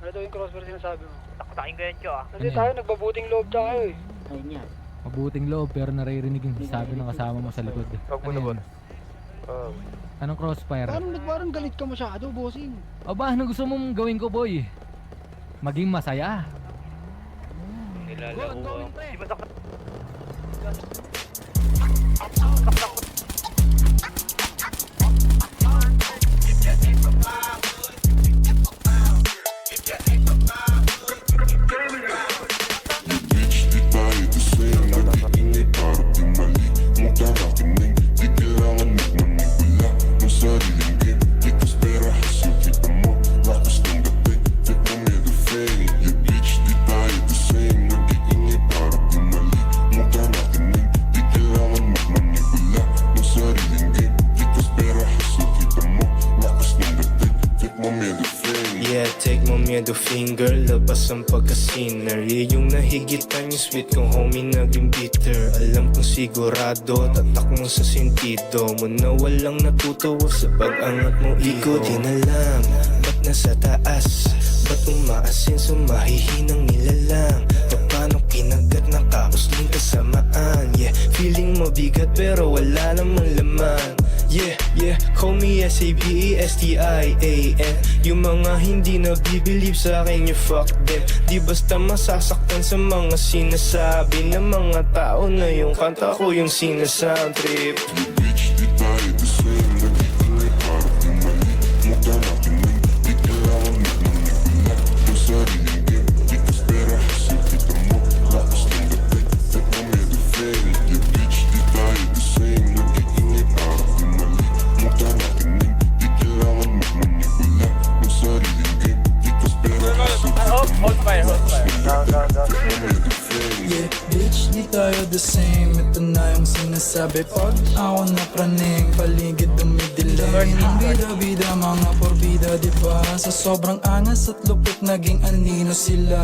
Ano daw yung crossbar sinasabi mo? Taktakin ko yan, Cho, ah. Kasi Ano yan? tayo nagbabuting loob tayo eh. Ayun yan. Mabuting loob pero naririnig yung sabi ng kasama mo sa likod. Huwag mo Ano nabot. yan? Anong crossfire? Parang galit ka masyado, bossing. Aba, anong gusto mong gawin ko, boy? Maging masaya. Nilalaro ko. Di ba sakta? Yeah, take mo miedo finger, labas ang pagka-sinner. Yeah, yung nahigitan yung sweet kong homie naging bitter. Alam kong sigurado, tatak mo sa sentido mo na walang natutuwa sa pag-angat mo. Di ko din alam, ba't nasa taas? Ba't umaasin sa mahihinang nilalang? Paano kinagat na kausling kasamaan? Yeah, feeling mo bigat pero wala namang laman. Yeah, yeah, call me S-A-B-E-S-T-I-A-N. Yung mga hindi nabibilib sa akin, you fuck them. Di basta masasaktan sa mga sinasabi ng mga tao na yung kanta ko yung sinasound trip. Hold fire, hold fire. Yeah, bitch, di tayo the same. Ito na yung sinasabi pag ako napraning. Paligid dumidilim. Bida-bida, mga porbida, diba? Sa sobrang angas at lupit, naging anino sila.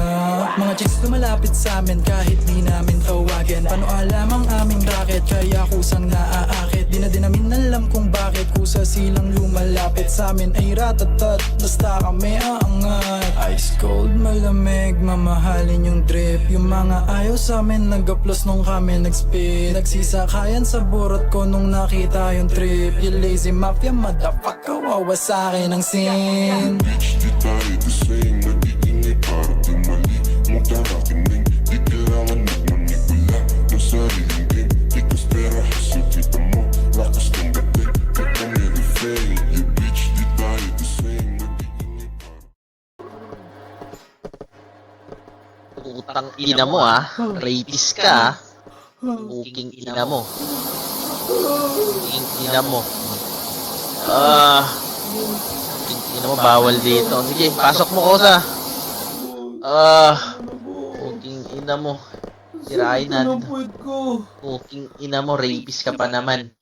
Mga chicks lumalapit sa amin kahit di namin tawagin. Paano alam ang aming racket? Kaya kusang naaakit. Di na din namin alam kung bakit kusa silang lumalapit sa amin ay ratatat. Basta kami aangat. Ice cold, malamig, mamahalin yung drip. Yung mga ayaw sa amin nag-uploss nung kami nag-spit. Nagsisakayan sa burot ko nung nakita yung trip. You lazy mafia, motherfucker, wawa sa akin ang scene. Bitch, di tayo the same. Nag-iingay para di mali. Mukha nakinig, di kailangan magmanipula ng sariling game. Ikas pera, hasip kita mo. Lakas ng gating, huwag kang i-refrain. Yeah, bitch, di tayo the same. Nag-iingay para Utang ina mo ah. Rapist ka ah. Uking ina mo. Uking ina mo. Uking ina mo, bawal dito. Sige, pasok mo ko sa. Uking ina mo. Sirain natin. Uking ina mo, rapist ka pa naman.